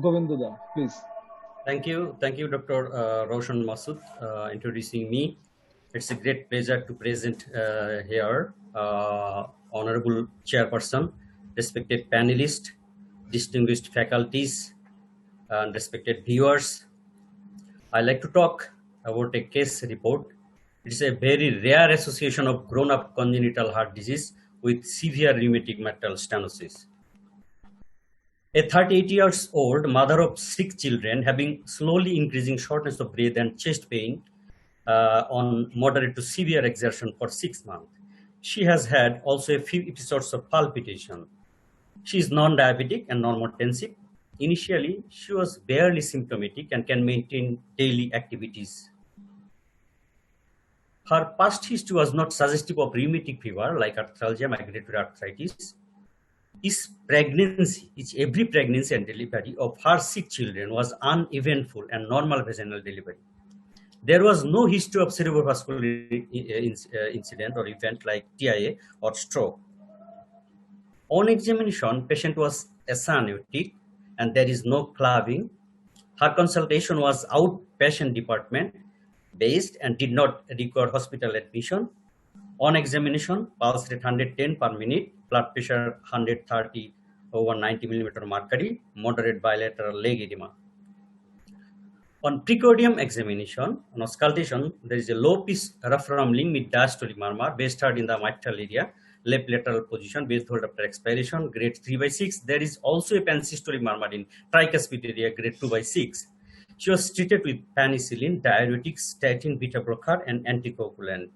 Govinda, please. Thank you, Dr. Roshan Masood, introducing me. It's a great pleasure to present here, Honorable Chairperson, respected panelists, distinguished faculties, and respected viewers. I like to talk about a case report. It is a very rare association of grown-up congenital heart disease with severe rheumatic mitral stenosis. A 38 years old mother of 6 children having slowly increasing shortness of breath and chest pain on moderate to severe exertion for 6 months. She has had also a few episodes of palpitation. She is non-diabetic and normotensive. Initially, she was barely symptomatic and can maintain daily activities. Her past history was not suggestive of rheumatic fever like arthralgia, migratory arthritis. Every pregnancy and delivery of her 6 children was uneventful and normal vaginal delivery. There was no history of cerebrovascular incident or event like TIA or stroke. On examination, patient was asymptomatic and there is no clubbing. Her consultation was outpatient department based and did not require hospital admission. On examination, pulse rate 110 per minute, blood pressure 130 over 90 millimeter mercury, moderate bilateral leg edema. On precordium examination, on auscultation, there is a low pitch rough rumbling with diastolic murmur, base heart in the mitral area, left lateral position, base hold after expiration, grade 3/6. There is also a pansystolic murmur in tricuspid area, grade 2/6. She was treated with penicillin, diuretics, statin, beta blocker, and anticoagulant.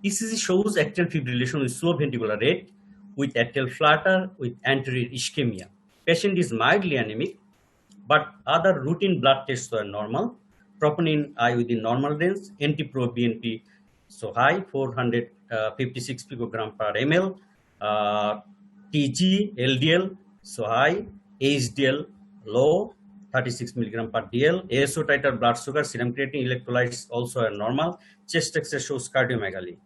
ECG shows atrial fibrillation with slow ventricular rate, with atrial flutter, with anterior ischemia. Patient is mildly anemic, but other routine blood tests were normal. Troponin I within normal range, NT-proBNP so high, 456 picogram per ml. TG, LDL so high, HDL low, 36 milligram per DL. ASO titer, blood sugar, serum creatine, electrolytes also are normal. Chest X-ray shows cardiomegaly.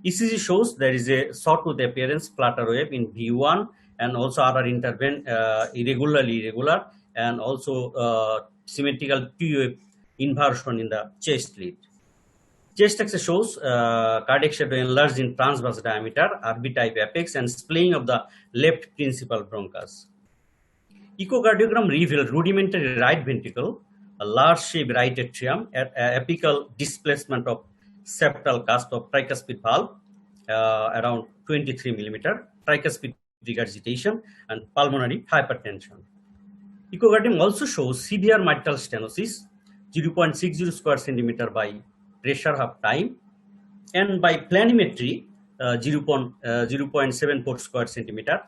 ECG shows there is a sawtooth appearance, flutter wave in V1, and also other irregular, and also symmetrical P-wave inversion in the chest lead. Chest X-ray shows cardiac shadow enlarged in transverse diameter, RB type apex, and splaying of the left principal bronchus. Echocardiogram revealed rudimentary right ventricle, a large shaped right atrium, apical displacement of septal cusp of tricuspid valve around 23 millimeter, tricuspid regurgitation, and pulmonary hypertension. Echocardiogram also shows severe mitral stenosis, 0.60 square centimeter by pressure half time, and by planimetry, 0.74 square centimeter,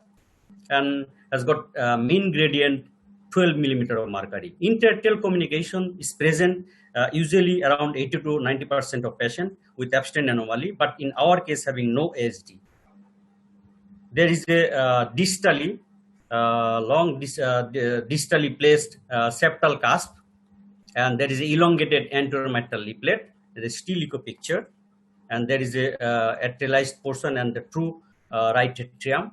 and has got mean gradient 12 millimeter of mercury. Interatrial communication is present usually around 80 to 90% of patients with Ebstein anomaly, but in our case having no ASD. There is a distally placed septal cusp, and there is an elongated anterior mitral leaflet. There is still echo picture, and there is a atrialized portion and the true right atrium.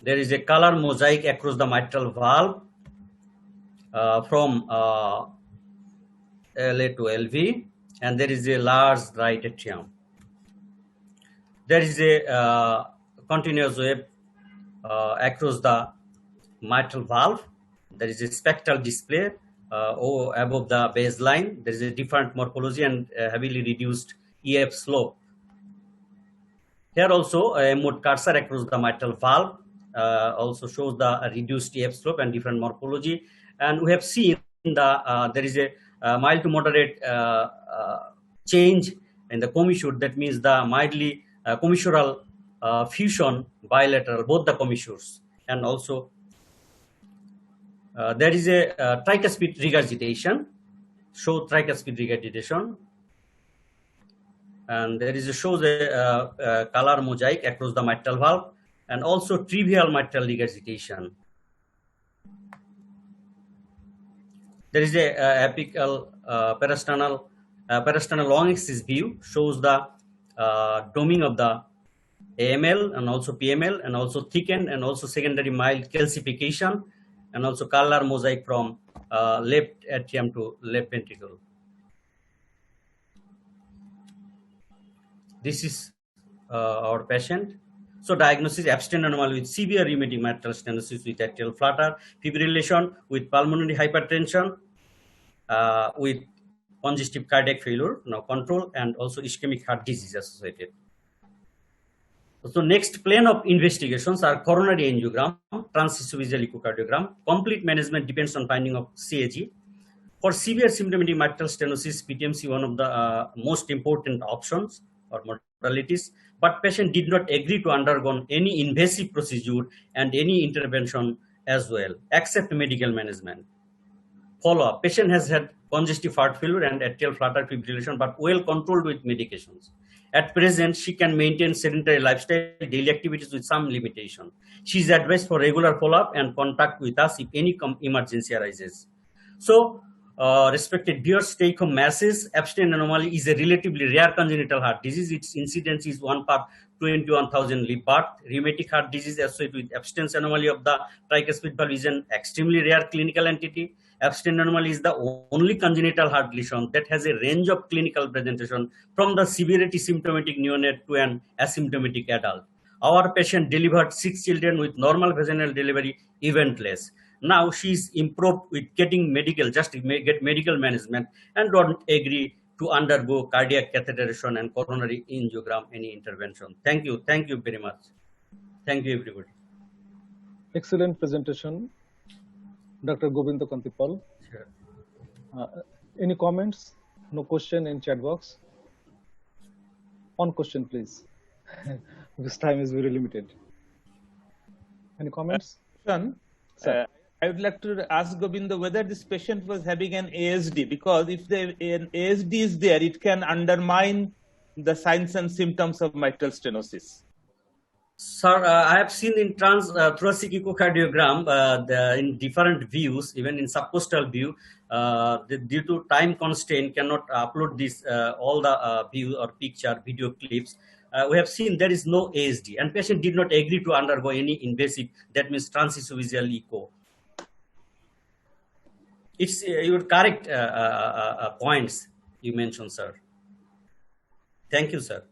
There is a color mosaic across the mitral valve from LA to LV, and there is a large right atrium. There is a continuous wave across the mitral valve. There is a spectral display above the baseline. There is a different morphology and heavily reduced EF slope. Here also a mode cursor across the mitral valve also shows the reduced EF slope and different morphology. And we have seen there is a mild to moderate change in the commissure. That means the mildly commissural fusion bilateral, both the commissures, and also there is a tricuspid regurgitation, show tricuspid regurgitation, and there is a shows a color mosaic across the mitral valve, and also trivial mitral regurgitation. There is a apical peristernal long axis view, shows the doming of the AML and also PML, and also thickened and also secondary mild calcification, and also color mosaic from left atrium to left ventricle. This is our patient. So diagnosis: Ebstein anomaly with severe rheumatic mitral stenosis with atrial flutter, fibrillation with pulmonary hypertension, with congestive cardiac failure, now control, and also ischemic heart disease associated. So next plane of investigations are coronary angiogram, transesophageal echocardiogram. Complete management depends on finding of CAG. For severe symptomatic mitral stenosis, PTMC one of the most important options or modalities, but patient did not agree to undergo any invasive procedure and any intervention as well, except medical management. Follow-up: patient has had congestive heart failure and atrial flutter fibrillation, but well controlled with medications. At present, she can maintain sedentary lifestyle, daily activities with some limitation. She is advised for regular follow-up and contact with us if any emergency arises. So, respected viewers, take home message: Ebstein anomaly is a relatively rare congenital heart disease. Its incidence is 1 per 21,000 live birth. Rheumatic heart disease associated with Ebstein's anomaly of the tricuspid valve is an extremely rare clinical entity. Ebstein anomaly is the only congenital heart lesion that has a range of clinical presentation from the severity symptomatic neonate to an asymptomatic adult. Our patient delivered 6 children with normal vaginal delivery, eventless. Now she is improved with getting medical, just get medical management, and don't agree to undergo cardiac catheterization and coronary angiogram, any intervention. Thank you very much. Thank you, everybody. Excellent presentation, Dr. Govinda Kantipal. Sure. Any comments? No question in chat box. One question, please. This time is very limited. Any comments? Sir, I would like to ask Govinda whether this patient was having an ASD, because if an ASD is there, it can undermine the signs and symptoms of mitral stenosis. Sir, I have seen in thoracic echocardiogram in different views, even in subcostal view, due to time constraint, cannot upload this all the view or picture video clips. We have seen there is no ASD, and patient did not agree to undergo any invasive, that means transesophageal echo. It's your correct points you mentioned, sir. Thank you, sir.